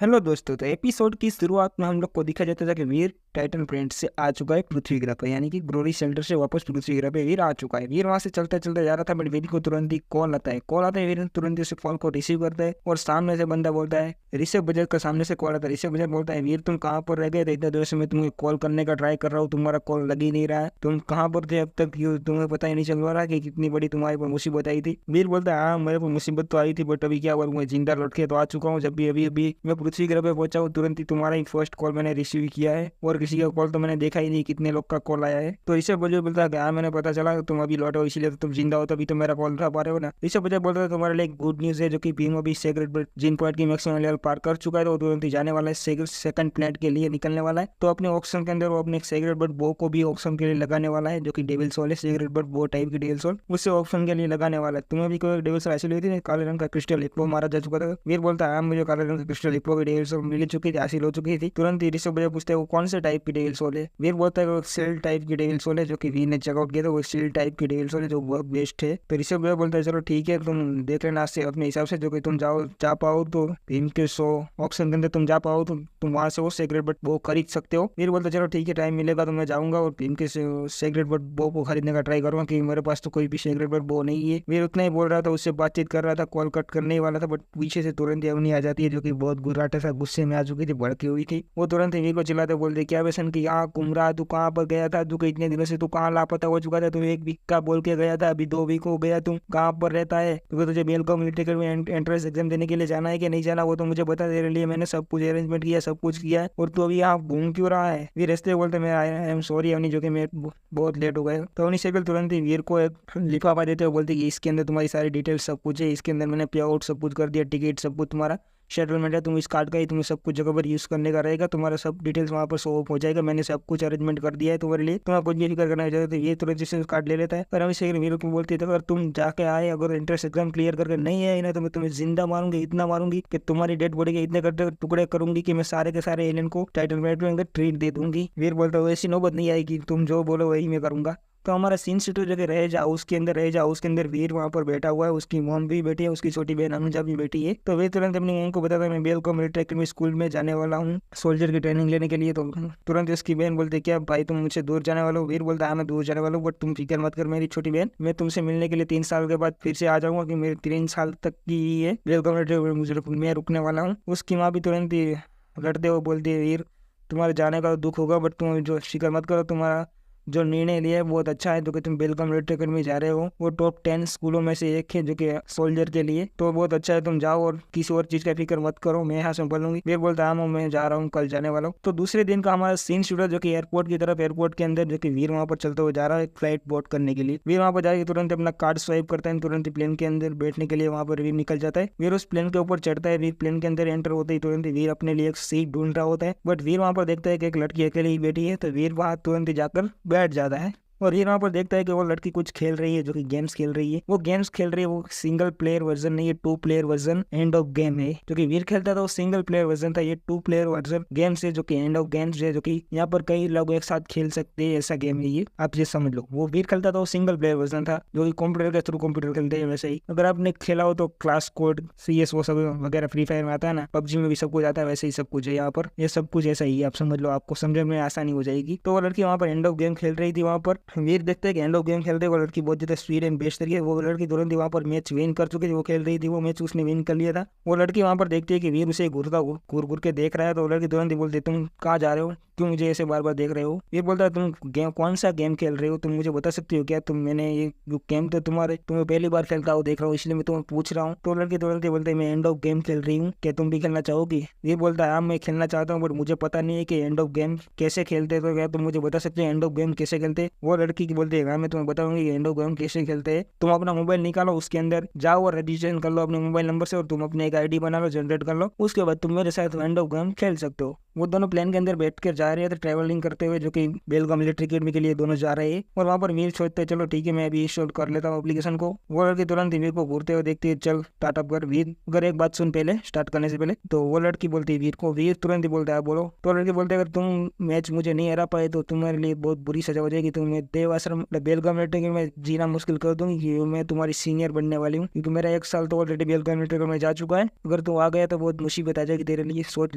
Hello दोस्तों। तो episode की शुरुआत में हम लोग को दिखा जाता था कि वीर टाइटन प्लेनेट से आ चुका है पृथ्वी ग्रह पर, यानी कि ग्लोरी शेल्टर से वापस पृथ्वी ग्रह पे वीर आ चुका है। वीर वहां से चलते चलते जा रहा था, बट वीर को तुरंत ही कॉल आता है। वीर ने तुरंत ही उस कॉल को रिसीव करता है और सामने से बंदा बोलता है, ऋषभ बजाज का सामने से कॉल आता है। ऋषभ बजाज बोलता है, वीर तुम कहाँ पर रह गए थे? इतने देर से मैं तुम्हें कॉल करने का ट्राई कर रहा हूँ, तुम्हारा कॉल लग ही नहीं रहा है। तुम कहाँ पर थे अब तक? तुम्हें पता ही नहीं चल रहा कि कितनी बड़ी तुम्हारे पर मुसीबत आई थी। वीर बोलता है, हाँ मेरे पर मुसीबत तो आई थी, बट अभी क्या हुआ, मैं जिंदा लौट के तो आ चुका हूँ। जब भी अभी अभी मैं पृथ्वी ग्रह पे पहुंचा हूँ, तुरंत ही तुम्हारा ही फर्स्ट कॉल मैंने रिसीव किया है और किसी का कॉल तो मैंने देखा ही नहीं कितने लोग का कॉल आया है। तो ऋषभ बजाज बोलता है, हाँ मैंने पता चला तुम अभी लौटे हो, इसीलिए तो तुम जिंदा हो, तभी तो मेरा कॉल उठा पा रहे हो ना। ऋषभ बजाज बोलता है, तुम्हारे लिए एक गुड न्यूज है, जो कि भीम अभी सेक्रेट जिन पॉइंट की मैक्सिमम लेवल पार कर चुका है, तो तुरंत ही जाने वाला है सेकंड प्लेनेट के लिए निकलने वाला है। तो अपने ऑप्शन के अंदर वो अपने सेक्रेट बट बो को भी ऑप्शन के लिए लगाने वाला है, जो कि डेविल सोल है। सेक्रेट बट बो टाइप की डेविल सोल उससे ऑप्शन के लिए लगाने वाला है। तुम्हें भी कोई डेविल सोल ऐसी ली थी? काले रंग का क्रिस्टल हिप्पो मारा जा चुका था। वीर बोलता है, मुझे काले रंग का क्रिस्टल हिप्पो की डेविल सोल मिल चुकी थी, हासिल हो चुकी थी। तुरंत ही ऋषभ बजाज पूछते हैं, वो कौन से टाइप की डेविल सोल है? वीर बोलता है, वो सेल टाइप की डेविल सोल है, जो कि वीर ने चेकआउट किया था। वो सेल टाइप की डेविल सोल है, जो बहुत बेस्ट है। तो ऋषभ बजाज बोलता है, चलो ठीक है, तुम देख लेना से अपने हिसाब से, जो कि तुम जा पाओ तो भीम के 100 ऑप्शन के अंदर तुम जा पाओ तो तुम वहां से वो सेक्रेट बट वो खरीद सकते हो। वीर बोलता है, चलो ठीक है, टाइम मिलेगा तो मैं जाऊंगा और भीम के सेक्रेट बट बो को खरीदने का ट्राई करूंगा, क्योंकि मेरे पास तो कोई भी सेक्रेट बट बो नहीं है। वीर उतना ही बोल रहा था, उससे बातचीत कर रहा था, कॉल कट करने ही वाला था, बट पीछे से तुरंत अवनी आ जाती है, जो कि बहुत गुर्राटे सा गुस्से में आ चुकी थी, भड़की हुई थी। वो तुरंत वीर को चिल्लाते बोलते, क्या व्यसन की यहाँ घूम रहा, तू कहाँ पर गया था? तू इतने दिनों से तू कहाँ लापता हो चुका था? तू 1 वीक का बोल के गया था, अभी 2 वीक हो गया, तुम कहाँ पर रहता है? क्योंकि तुझे मेल को मिलिट्री में एंट्रेंस एग्जाम देने के लिए जाना है कि नहीं जाना, वो तो मुझे बता। तेरे लिए मैंने सब कुछ अरेंजमेंट किया, सब कुछ किया है, और तू अभी यहाँ घूम क्यों रहा है? वीर हंसते बोलते, मैं आई एम सॉरी अवनी, जो कि मैं बहुत लेट हो गया। तो अवनी शेखर तुरंत ही वीर को एक लिफाफा देते हुए बोलती कि इसके अंदर तुम्हारी सारी डिटेल्स सब कुछ है, इसके अंदर मैंने पे आउट सब कुछ कर दिया, टिकट सब कुछ तुम्हारा सेटलमेंट है, तुम इस कार्ड का ही तुम्हें सब कुछ जगह पर यूज करने का रहेगा, तुम्हारा सब डिटेल्स वहाँ पर शो ऑफ हो जाएगा, मैंने सब कुछ अरेंजमेंट कर दिया है तुम्हारे लिए, तुम्हें कुछ भी फिक्र करना चाहिए। तो ये तुरंत जिससे कार्ड ले लेता है। पर अभी शेखर वीर को बोलती है, अगर तुम जाके आए, अगर इंट्रेंस एग्जाम क्लियर करके नहीं आए ना, तो मैं तुम्हें जिंदा मारूंगी, इतना मारूंगी कि तुम्हारी डेड बॉडी के इतने टुकड़े करूंगी कि मैं सारे के सारे एलियन को टाइटन प्लेनेट में ट्रीट दे दूंगी। वीर बोलता है, ऐसी नौबत नहीं आएगी, तुम जो बोलो वही मैं करूंगा। तो हमारा सीन सिटू जगह रह जाओ उसके अंदर रह जाओ, उसके अंदर वीर वहाँ पर बैठा हुआ है, उसकी मॉम भी बैठी है, उसकी छोटी बहन अनुजा भी बैठी है। तो वे तुरंत अपनी मॉम को बताता है, मैं बेल को मिलिट्री अकेडमी स्कूल में जाने वाला हूँ सोल्जर की ट्रेनिंग लेने के लिए। तो तुरंत उसकी बहन बोलती, क्या भाई तुम मुझसे दूर जाने वाले हो? वीर बोलता है, हाँ मैं दूर जाने वाला हूँ, बट तुम फिक्र मत कर मेरी छोटी बहन, मैं तुमसे मिलने के लिए 3 साल के बाद फिर से आ जाऊंगा, कि मेरे 3 साल तक की ये बेल को मिलिट्री मुझे मैं रुकने वाला हूँ। उसकी माँ भी तुरंत ही लड़ते हुए बोलती है, वीर तुम्हारे जाने का दुख होगा, बट तुम जो फिक्र मत करो, तुम्हारा जो निर्णय लिया है बहुत अच्छा है, जो कि तुम बेलकम मिलिट्री अकेडमी जा रहे हो, वो टॉप 10 स्कूलों में से एक है, जो कि सोल्जर के लिए तो बहुत अच्छा है, तुम जाओ और किसी और चीज का फिक्र मत करो, मैं यहाँ संभालूंगी। वीर बोलता है, हाँ मैं जा रहा हूँ, कल जाने वाला हूँ। तो दूसरे दिन का हमारा सीन शूटर जो कि एयरपोर्ट की तरफ, एयरपोर्ट के अंदर जो कि वीर वहाँ पर चलते हुए जा रहा है फ्लाइट बोर्ड करने के लिए। वीर वहाँ पर जाके तुरंत अपना कार्ड स्वाइप करता है, तुरंत ही प्लेन के अंदर बैठने के लिए वहाँ पर वीर निकल जाता है। वीर उस प्लेन के ऊपर चढ़ता है। वीर प्लेन के अंदर एंटर होते ही तुरंत ही वीर अपने लिए एक सीट ढूंढ रहा होता है, बट वीर वहाँ पर देखता है कि एक लड़की अकेले ही बैठी है, तो वीर वहाँ तुरंत ही जाकर बैठ जाता है। और ये वहाँ पर देखता है कि वो लड़की कुछ खेल रही है, जो कि गेम्स खेल रही है। वो गेम्स खेल रही है, वो सिंगल प्लेयर वर्जन नहीं है, 2 player version end of game है। जो कि वीर खेलता था वो सिंगल प्लेयर वर्जन था, ये 2 प्लेयर वर्जन गेम्स है, जो कि एंड ऑफ गेम्स है, जो कि यहाँ पर कई लोग एक साथ खेल सकते हैं, ऐसा गेम है ये, आप ये समझ लो। वो वीर खेलता था वो सिंगल प्लेयर वर्जन था, जो कि कंप्यूटर के थ्रू कंप्यूटर खेलते हैं वैसे ही। अगर आपने खेला हो तो क्लास कोड CS वो सब वगैरह फ्री फायर में आता है ना, PUBG में भी सब कुछ आता है, वैसे ही सब कुछ है यहाँ पर, ये सब कुछ ऐसा ही है, आप समझ लो, आपको समझने में आसानी हो जाएगी। तो वो लड़की वहाँ पर एंड ऑफ गेम खेल रही थी। वहाँ पर वीर देखते हैं कि एंड ऑफ गेम खेलते वो लड़की बहुत ज्यादा स्पीड एंड बेस्ट तरीके, वो लड़की तुरंत ही वहाँ पर मैच विन कर चुकी थी, वो खेल रही थी, वो मैच उसने विन कर लिया था। वो लड़की वहाँ पर देखती है कि वीर उसे घूर घूर के देख रहा है, तो वो लड़की तुरंत ही बोलती है, तुम कहाँ जा रहे हो, क्यों मुझे ऐसे बार बार देख रहे हो? वीर बोलता है, तुम गेम कौन सा गेम खेल रहे हो, तुम मुझे बता सकती हो क्या? मैंने ये गेम तो तुम्हें पहली बार खेलता हो देख रहा हूँ, इसलिए मैं तुम्हें पूछ रहा हूँ। तो लड़की तुरंत ही बोलते है, मैं एंड ऑफ गेम खेल रही हूँ, क्या तुम भी खेलना चाहोगी? वीर बोलता है, हाँ मैं खेलना चाहता हूँ, बट मुझे पता नहीं है कि एंड ऑफ गेम कैसे खेलते, तो क्या तुम मुझे बता सकते हो एंड ऑफ गेम कैसे खेलते? वो लड़की की बोलती है, हाँ मैं तुम्हें बताऊंगी एंड ऑफ गेम कैसे खेलते हैं। तुम अपना मोबाइल निकालो, उसके अंदर जाओ और रजिस्ट्रेशन कर लो अपने मोबाइल नंबर से, और तुम अपने एक ID बना लो, जनरेट कर लो, उसके बाद तुम मेरे साथ एंड ऑफ गेम खेल सकते हो। वो दोनों प्लेन के अंदर बैठ कर जा रहे थे ट्रैवलिंग करते हुए, जो कि बेलगाम मिलिट्री अकेडमी के लिए दोनों जा रहे हैं। और वहाँ पर वीर सोचते हैं, चलो ठीक है मैं अभी इंस्टॉल कर लेता हूँ एप्लीकेशन को। वो लड़की तुरंत वीर को घूरते हुए देखती है, चल स्टार्टअप कर। वीर अगर एक बात सुन पहले, स्टार्ट करने से पहले। तो वो लड़की बोलती है वीर को, वीर तुरंत ही बोलता है बोलो। तो लड़की बोलते है, अगर तुम मैच मुझे नहीं हरा पाए तो तुम्हारे लिए बहुत बुरी सजा हो जाएगी, तुम्हें देव आश्रम बेलगाम मिलिट्री में जीना मुश्किल कर दूंगी कि मैं तुम्हारी सीनियर बनने वाली हूँ, क्योंकि मेरा 1 साल तो ऑलरेडी बेलगाम मिलिट्री में जा चुका है। अगर तू आ गया तो बहुत मुसीबत आ जाएगी तेरे लिए, सोच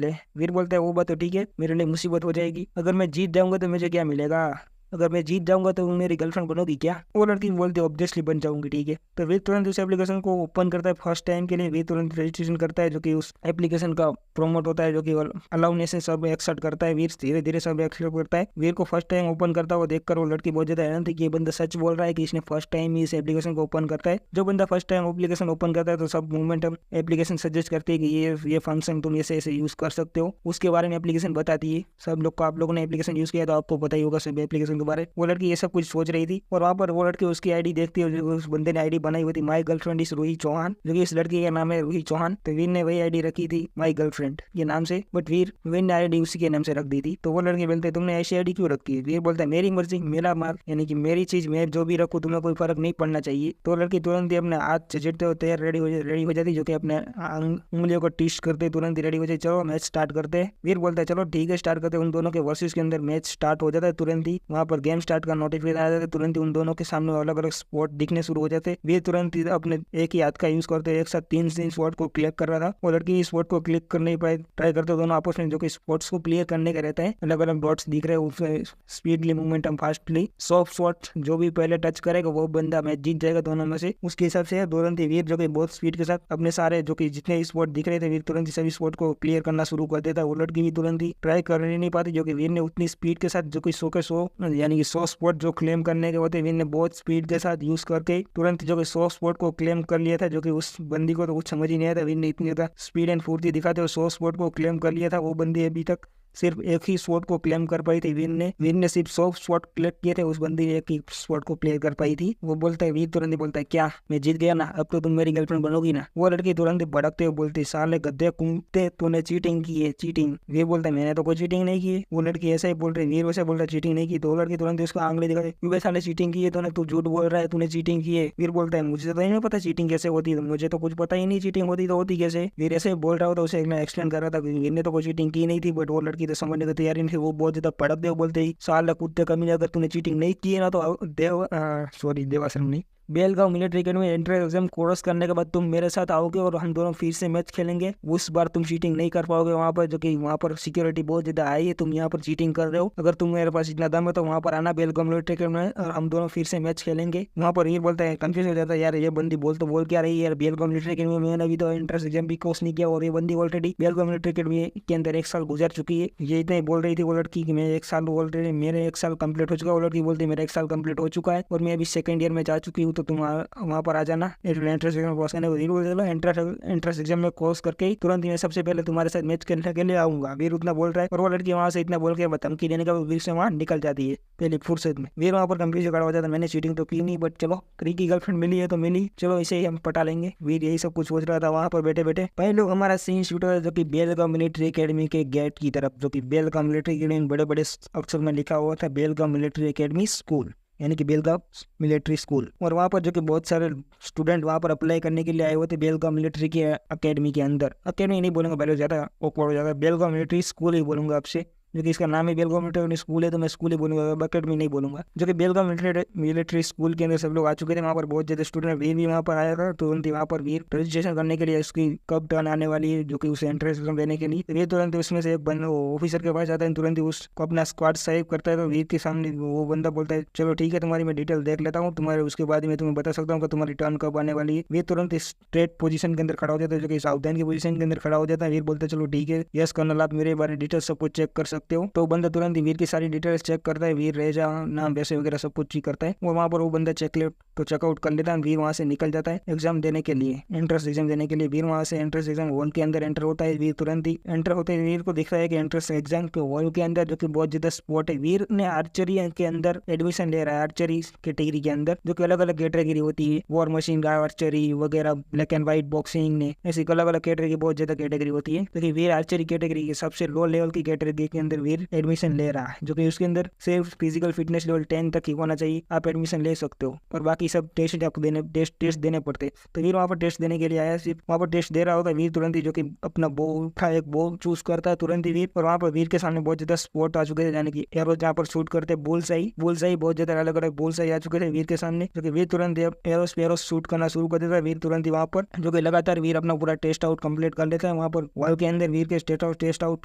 ले। वीर बोलता है वो बात तो ठीक है, मेरे लिए मुसीबत हो जाएगी। अगर मैं जीत जाऊंगा तो मुझे क्या मिलेगा? अगर मैं जीत जाऊंगा तो मेरी गर्लफ्रेंड बनोगी क्या? वो लड़की बोलती है ऑब्वियसली बन जाऊंगी, ठीक है। तो वीर तुरंत उस एप्लीकेशन को ओपन करता है फर्स्ट टाइम के लिए। वीर तुरंत रजिस्ट्रेशन करता है, जो कि उस एप्लीकेशन का प्रमोट होता है, जो कि अलाउनेस सब एक्सेप्ट करता है। वीर धीरे धीरे सब एक्सेप्ट करता है। वीर को फर्स्ट टाइम ओपन करता है वो देखकर वो लड़की बहुत ज्यादा हैरान थी कि ये बंदा सच बोल रहा है कि इसने फर्स्ट टाइम ही इस एप्लीकेशन को ओपन करता है। जो बंदा फर्स्ट टाइम एप्लीकेशन ओपन करता है तो सब मूवमेंट एप्लीकेशन सजेस्ट करती है कि ये फंक्शन तुम ऐसे ऐसे यूज कर सकते हो, उसके बारे में एप्लीकेशन बताती है। सब लोग को, आप लोगों ने एप्लीकेशन यूज किया तो आपको पता ही होगा सब एप्लीकेशन के बारे। वो लड़की ये सब कुछ सोच रही थी और वहाँ पर वो लड़की उसकी आईडी देखती है, जो उस बंदे ने आईडी बनाई हुई थी, my girlfriend is Ruhi Chauhan, जो कि इस लड़की का नाम है रूही चौहान। तो वीर ने वही आईडी रखी थी माई गर्लफ्रेंड ये नाम से, बट वीर ने आईडी उसी के नाम से रख दी थी। तो वो लड़के बोलते तुमने ऐसी आईडी क्यों रखी है? वीर बोलता है मेरी मर्जी मेरा मार्क, यानी कि मेरी चीज मैं जो भी रखूँ तुम्हें कोई फर्क नहीं पड़ना चाहिए। तो लड़की तुरंत ही अपने हाथ चचेटते हो तैयार रेडी हो जाती, जो कि अपने उंगलियों को टिस्ट करते तुरंत ही रेडी हो जाए, चलो मैच स्टार्ट करते हैं। वीर बोलता है चलो ठीक है स्टार्ट करते। उन दोनों के वर्सेस के अंदर मैच स्टार्ट हो जाता है। तुरंत ही वहाँ पर गेम स्टार्ट का नोटिफिकेशन आ जाता है। तुरंत ही उन दोनों के सामने अलग अलग स्पॉट दिखने शुरू हो जाते। वीर तुरंत ही अपने एक ही हाथ का यूज करते एक साथ 3 स्पॉट को क्लिक कर रहा था। वो लड़की स्पॉट को क्लिक कर नहीं पाए, ट्राई करते दोनों आपस में, जो कि स्पॉट्स को क्लियर करने का रहता है। अलग अलग डॉट्स दिख रहे हैं उसमें, speedly momentum fastly soft shot जो भी पहले टच करेगा वो बंदा मैच जीत जाएगा दोनों में से। उसके हिसाब से तुरंत ही वीर जो कि बहुत स्पीड के साथ अपने सारे जो कि जितने स्पॉट दिख रहे थे वीर तुरंत ही सभी स्पॉट को क्लियर करना शुरू कर देता। वो लड़की भी तुरंत ही ट्राई कर नहीं पाती, जो कि वीर ने उतनी स्पीड के साथ जो कि 100 के 100 यानी कि 100 स्पॉट जो क्लेम करने के होते वीर ने बहुत स्पीड के साथ यूज करके तुरंत जो कि 100 स्पॉट को क्लेम कर लिया था। जो कि उस बंदी को तो कुछ समझ ही नहीं आया था, वीर ने इतनी ज्यादा स्पीड एंड फुर्ती दिखाते हुए 100 स्पॉट को क्लेम कर लिया था। वो बंदी अभी तक सिर्फ एक ही स्पॉट को क्लेम कर पाई थी। वीर ने सिर्फ 100 स्पॉट कलेक्ट किए थे, उस बंदी ने एक ही स्पॉट को क्लियर कर पाई थी। वो बोलता है वीर तुरंत ही बोलता है क्या मैं जीत गया ना, अब तो तुम मेरी गर्लफ्रेंड बनोगी ना? वो लड़की तुरंत ही भड़कते हुए बोलती साले गद्दे कुंते तूने चीटिंग की है चीटिंग। वीर बोलता है मैंने तो कोई चीटिंग नहीं की है। वो लड़की ऐसा ही बोल रही, वीर वैसे बोल रहा है चीटिंग नहीं की। तो वो लड़की तुरंत उसको आंगली दिखाते क्यों साले चीटिंग की है तूने, तू झूठ बोल रहा है तूने चीटिंग की है। वीर बोलता है मुझे तो नहीं पता चीटिंग कैसे होती है, मुझे तो कुछ पता ही नहीं चीटिंग होती तो होती कैसे। वीर ऐसे बोल रहा हो तो उसे एक्सप्लेन कर रहा था वीर ने तो कोई चीटिंग की नहीं थी, बट वो लड़की तो समझने की तैयारी नहीं थी। वो बहुत ज्यादा भड़क दे बोलते ही साला कुत्ते कमीने अगर तूने चीटिंग नहीं की है ना तो देवाश्रम नहीं Belgaum military academy entrance exam course करने के बाद तुम मेरे साथ आओगे और हम दोनों फिर से मैच खेलेंगे। उस बार तुम चीटिंग नहीं कर पाओगे वहाँ पर, जो कि वहाँ पर सिक्योरिटी बहुत ज्यादा हाई है, तुम यहाँ पर चीटिंग कर रहे हो। अगर तुम मेरे पास इतना दम है तो वहाँ पर आना बेलगांव मिलिट्री अकेडमी में और हम दोनों फिर से मैच खेलेंगे। वहाँ पर वीर बोलता है कंफ्यूज हो जाता है यार ये बंदी बोल क्या रही है यार। बेलगांव मिलिट्री अकेडमी में मैंने अभी तो एंट्रेंस एग्जाम भी कोर्स नहीं किया और ये बंदी ऑलरेडी बेलगांव मिलिट्री अकेडमी के अंदर 1 साल गुजर चुकी है। ये इतना ही बोल रही थी वो लड़की की मैं 1 साल ऑलरेडी मेरे 1 साल कंप्लीट हो चुका है। वो लड़की बोलती मेरा 1 साल कंप्लीट हो चुका है और मैं अभी सेकंड ईयर में जा चुकी हूँ, तो तुम वहाँ पर आ जाना एंट्रेंस एग्जाम कोर्स करने को। एंट्रेंस एग्जाम में कोर्स करके ही तुरंत मैं सबसे पहले तुम्हारे साथ मैच खेलने के लिए आऊंगा। वीर उतना बोल रहा है और वो लड़की वहाँ से इतना बोल के धमकी देने का वीर से वहाँ निकल जाती है पहले फुर्सत में। वीर वहाँ पर कंफ्यूज खड़ा हो जाता है मैंने चीटिंग तो की नहीं, बट चलो क्री की गर्लफ्रेंड मिली है तो मिली, चलो इसे ही हम पटा लेंगे। वीर यही सब कुछ सोच रहा था वहाँ पर बैठे बैठे। पहले लोग हमारा सीन शूट है जो कि बेलगांव मिलिट्री अकेडमी के गेट की तरफ, जो कि बेलगांव मिलिट्री अकेडमी बड़े बड़े अक्षर में लिखा हुआ था बेलगांव मिलिट्री अकेडमी स्कूल, यानी कि बेलगांव मिलिट्री स्कूल। और वहाँ पर जो कि बहुत सारे स्टूडेंट वहाँ पर अप्लाई करने के लिए आए हुए थे बेलगांव मिलिट्री की अकेडमी के अंदर। अकेडमी नहीं बोलूंगा पहले ज़्यादा ऑकवर्ड हो जाएगा, बेलगांव मिलिट्री स्कूल ही बोलूंगा आपसे, जो कि इसका नाम है बेलगांव मिलिट्री स्कूल है तो मैं स्कूल ही बोलूंगा, अकेडमी नहीं बोलूंगा। जो कि बेलगांव मिलिट्री स्कूल के अंदर सब लोग आ चुके थे। वहाँ पर बहुत ज्यादा स्टूडेंट, वीर भी वहाँ पर आया था। तुरंत ही वहाँ पर वीर रजिस्ट्रेशन करने के लिए उसकी कब टर्न आने वाली है, जो कि उसे एंट्रेंस एग्जाम देने के लिए वीर तुरंत उसमें से एक बंदा ऑफिसर के पास जाता है, तुरंत ही उसको अपना स्क्वाड सेव करता है। तो वीर के सामने वो बंदा बोलता है चलो ठीक है तुम्हारी मैं डिटेल देख लेता हूँ, तुम्हारे उसके बाद में तुम्हें बता सकता हूँ कि तुम्हारी टर्न कब आने वाली है। वीर तुरंत स्ट्रेट पोजीशन के अंदर खड़ा हो जाता है, जो कि सावधान की पोजीशन के अंदर खड़ा हो जाता है। वीर बोलते चलो ठीक है यस कर्नल आप मेरे बारे डिटेल सब कुछ चेक कर सकते हो। तो बंदा तुरंत ही वीर की सारी डिटेल्स चेक करता है, वीर रेजा नाम वैसे वगैरह सब कुछ चेक करता है। और वहाँ पर वो बंदा चेकआउट कर लेता है। वीर वहाँ से निकल जाता है एग्जाम देने के लिए, एंट्रेंस एग्जाम देने के लिए। वीर वहाँ से एंट्रेंस एग्जाम हॉल के अंदर एंटर होता है। वीर तुरंत ही एंटर होते ही वीर को दिख रहा है कि एंट्रेंस एग्जाम के हॉल के अंदर जो कि बहुत ज्यादा स्पॉट है। वीर ने आर्चरी के अंदर एडमिशन ले रहा है, आर्चरी कैटेगरी के अंदर, जो कि अलग अलग कैटेगरी होती है, वॉर मशीन का आर्चरी वगैरह, ब्लैक एंड व्हाइट बॉक्सिंग ने, ऐसी अलग अलग कैटेगरी बहुत ज्यादा कैटेगरी होती है। क्योंकि वीर आर्चरी कैटेगरी के सबसे लो लेवल की कैटेगरी के अंदर अंदर वीर एडमिशन ले रहा है, जो कि उसके अंदर सिर्फ फिजिकल फिटनेस लेवल 10 तक ही होना चाहिए, आप एडमिशन ले सकते हो, और बाकी सब टेस्ट आपको टेस्ट देने पड़ते। तो वीर वहाँ पर टेस्ट देने के लिए आया, सिर्फ वहाँ पर टेस्ट दे रहा होता है वीर तुरंत ही, जो कि अपना बो उठा एक बो चूज करता है तुरंत ही वीर। और वहाँ पर वीर के सामने बहुत ज्यादा स्पॉट आ चुके थे, यानी कि एरो जहाँ पर शूट करते बुलसाई बहुत ज्यादा अलग अलग बुलसाई आ चुके थे वीर के सामने, जो कि वीर तुरंत एरो शूट करना शुरू कर देता है वीर तुरंत ही वहाँ पर, जो कि लगातार वीर अपना पूरा टेस्ट आउट कंप्लीट कर लेता है। वहाँ पर वर्ल्ड के अंदर वीर के टेस्ट आउट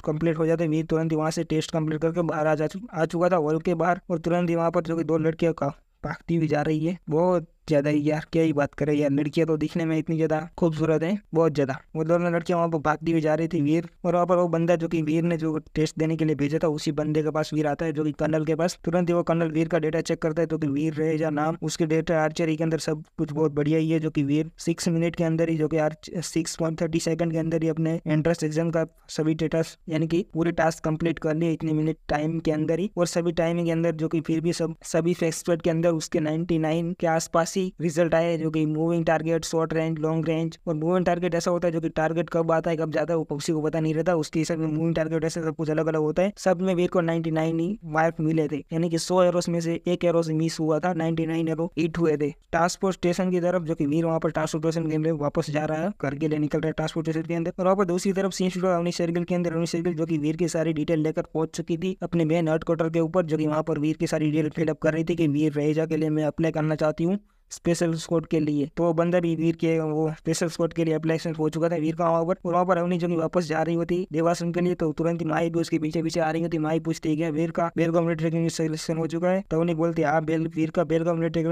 कंप्लीट हो जाते हैं, वीर तुरंत ही वहाँ से टेस्ट कंप्लीट करके बाहर आ चुका था वर्ल्ड के बाहर। और तुरंत ही वहाँ पर जो कि 2 लड़कियों का भागती हुई जा रही है, बहुत ज्यादा यार, क्या ही बात करें यार, लड़कियां तो दिखने में इतनी ज्यादा खूबसूरत है, बहुत ज्यादा। वो दोनों लड़कियां वहाँ पर भागती हुई जा रही थी वीर, और वहाँ पर वो बंदा जो कि वीर ने जो टेस्ट देने के लिए भेजा था, उसी बंदे के पास वीर आता है, जो कि कर्नल के पास। तुरंत ही वो कर्नल वीर का डेटा चेक करता है, तो कि वीर रहे या नाम, उसके डेटा आर्चरी के अंदर सब कुछ बहुत बढ़िया ही है, जो कि वीर 6 मिनट के अंदर ही, जो कि 6.30 सेकंड के अंदर ही अपने एंट्रेंस एग्जाम का सभी डेटा यानी कि पूरे टास्क कंप्लीट कर लिए इतने मिनट टाइम के अंदर ही, और सभी टाइमिंग के अंदर, जो कि फिर भी सभी एक्सपर्ट के अंदर उसके 99 के आसपास ही रिजल्ट आए, जो कि moving target, short range, long range. और मूविंग टारगेट ऐसा होता है जो कि टारगेट कब आता है कब जाता है वो किसी को पता नहीं रहता, उसके हिसाब में मूविंग टारगेट ऐसे सब कुछ अलग अलग होता है। सब में वीर को 99 ही मार्क मिले थे, यानी कि 100 एरोस में से 1 एरो से मिस हुआ था, 99 एरो हिट हुए थे। ट्रांसपोर्ट स्टेशन की तरफ, जो कि वीर वहाँ पर ट्रांसपोर्ट स्टेशन के अंदर वापस जा रहा है, घर के लिए निकल रहा है ट्रांसपोर्ट स्टेशन के अंदर। और वहाँ पर दूसरी तरफ सीन शुरू अवनी सर्किल के अंदर, अवनी सर्किल जो कि वीर की सारी डिटेल लेकर पहुंच चुकी थी अपने मेन हेडक्वार्टर के ऊपर, जो कि वहाँ पर वीर की सारी डिटेल फिलअप कर रही थी कि वीर रहेजा के लिए मैं अप्लाई करना चाहती हूँ स्पेशल स्क्वाड के लिए। तो वो बंदा भी वीर के वो स्पेशल स्क्वाड के लिए अप्लाई हो चुका था वीर का वहाँ पर। और वहाँ पर अवनी जो कि वापस जा रही होती देवासन के लिए, तो तुरंत ही माई भी उसके पीछे पीछे आ रही होती। माई पूछती है वीर का बेलगाम मिलिट्री अकेडमी सिलेक्शन हो चुका है, तो अवनी बोलती है आप वीर का बेलगाम मिलिट्री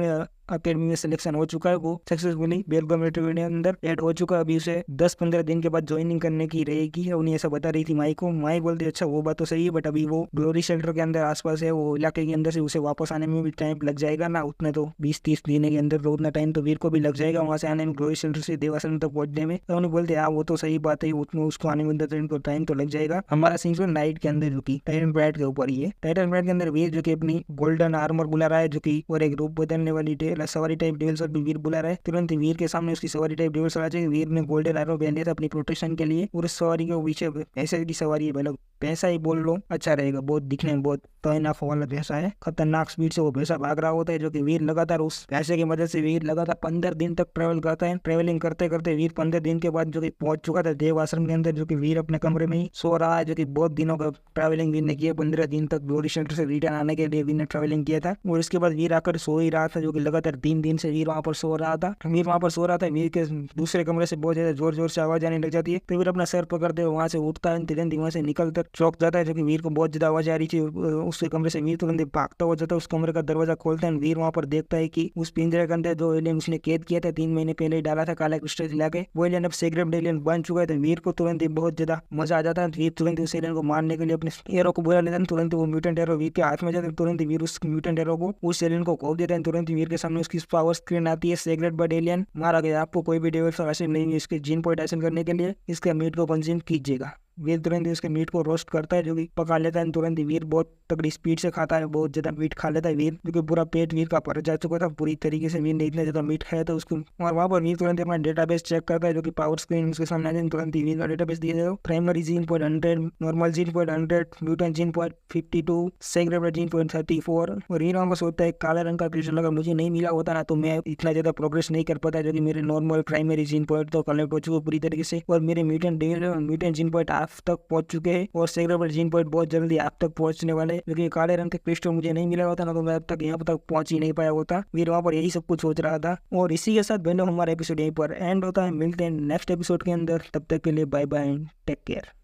अकेडमी में सिलेक्शन हो चुका है, वो सक्सेसफुली बेलगाम मिलिट्री के अंदर एड हो चुका है। अभी उसे 10-15 दिन के बाद ज्वाइनिंग करने की रहेगी, उन्हें ऐसा बता रही थी माई को। माई बोलती है अच्छा वो बात तो सही है, बट अभी वो ग्लोरी शेल्टर के अंदर आसपास है, वो इलाके के अंदर से उसे वापस आने में भी टाइम लग जाएगा ना, उतने तो 20-30 दिन के अंदर, तो उतना टाइम तो वीर को भी लग जाएगा वहाँ से आने में, ग्लोरी शेल्टर से देवासन तक पहुंचने में। तो उन्हें बोलते हैं वो तो सही बात है, उतना उसको आने में टाइम तो लग जाएगा। हमारा सीन नाइट के अंदर जो कि टाइटन प्राइड के ऊपर ही है। टाइटन प्राइड के अंदर वीर जो कि अपनी गोल्डन आर्मर बुला रहा है, जो कि और एक रूप बदलने वाली सवारी टाइप डेविल्स और वीर बुला रहा है। तुरंत वीर के सामने उसकी सवारी टाइप डेविल्स आ जाएगी। वीर ने गोल्डन आर्मर पहन लिया था अपनी प्रोटेक्शन के लिए, और उस सवारी के पीछे पैसे की सवारी है, मतलब पैसा ही बोल लो अच्छा रहेगा, बहुत दिखने में बहुत तैनाफ वाला भैंसा है, खतरनाक स्पीड से वो भैंसा भाग रहा होता है, जो कि वीर लगातार उस भैंसे की मदद से वीर लगातार 15 दिन तक ट्रेवल करता है। ट्रेवलिंग करते करते वीर 15 दिन के बाद जो कि पहुंच चुका था देव आश्रम के अंदर, जो कि वीर अपने कमरे में ही सो रहा है, जो कि बहुत दिनों का ट्रेवलिंग वीर ने किया, 15 दिन तक ग्लोरी सेंटर से रिटर्न आने के लिए वीर ने ट्रेवलिंग किया था। और इसके बाद वीर आकर सो ही रहा था, जो कि लगातार 3 दिन से वीर वहाँ पर सो रहा था। वीर वहाँ पर सो रहा था, वीर के दूसरे कमरे से बहुत ज्यादा जोर जोर से आवाज आने लग जाती है, तो वीर अपना सर पकड़ते हुए वहाँ से उठता है, तुरंत वहाँ से निकलकर चौक जाता है, जो कि वीर को बहुत ज्यादा आवाज आ रही थी उसके कमरे से। वीर तुरंत भागता हुआ जाता है, उस कमरे का दरवाजा खोलता है। वीर वहाँ पर देखता है कि उस पिंजरे के अंदर जो एलियन उसने कैद किया था 3 महीने पहले डाला था काला क्रिस्टल दिला के, वो एलियन अब सेक्रेट एलियन बन चुका है। तो वीर को तुरंत बहुत ज्यादा मजा आ जाता है। वीर तुरंत उस एलियन को मारने के लिए अपने एरो को बुला लेता है। तुरंत वो म्यूटेंट एरो वीर के हाथ में जाता है, तुरंत वीर उस म्यूटेंट एरो को उस एलियन को खो देता है। तुरंत वीर के सामने उसकी पावर स्क्रीन आती है, सेक्रेट बर्ड एलियन मारा गया, आपको कोई भी डेविल हासिल नहीं है इसके जीन पॉइंट हासिल करने के लिए, इसका मीट को कंज्यूम कीजिएगा। वीर तुरंत उसके मीट को रोस्ट करता है, जो कि पका लेता है। तुरंत वीर बहुत तगड़ी स्पीड से खाता है, बहुत ज्यादा मीट खा लेता है वीर, जो कि पूरा पेट वीर का भर जा चुका था पूरी तरीके से। वीर ने इतना ज्यादा मीट खाया था उसको। और वहाँ पर वीर तुरंत अपना डेटाबेस चेक करता है, जो कि पावर स्क्रीन उसके सामने आने तुरंत वीर का डेटाबेस दिया जाए। Primary gene point 100, normal gene point 100, mutant gene point 52, segregated gene point 34। और वीर वहाँ पर सोचता है काला रंग का क्रिस्टल अगर मुझे नहीं मिला होता ना, तो मैं इतना ज्यादा प्रोग्रेस नहीं कर पाता, जो कि मेरे नॉर्मल प्राइमरी जीन पॉइंट तो कलेक्ट हो चुके पूरी तरीके से, और मेरे म्यूटेंट जीन पॉइंट हाफ तक पहुंच चुके हैं, और सेग्रेटेड जीन पॉइंट बहुत जल्दी आप तक पहुंचने वाले, क्योंकि काले रंग के क्रिस्टल मुझे नहीं मिला होता ना, तो मैं अब तक यहाँ तक पहुंच ही नहीं पाया होता। वीर वहाँ पर यही सब कुछ सोच रहा था। और इसी के साथ बहनों हमारा एपिसोड यहीं पर एंड होता है। मिलते हैं नेक्स्ट एपिसोड के अंदर, तब तक के लिए बाय बाय, टेक केयर।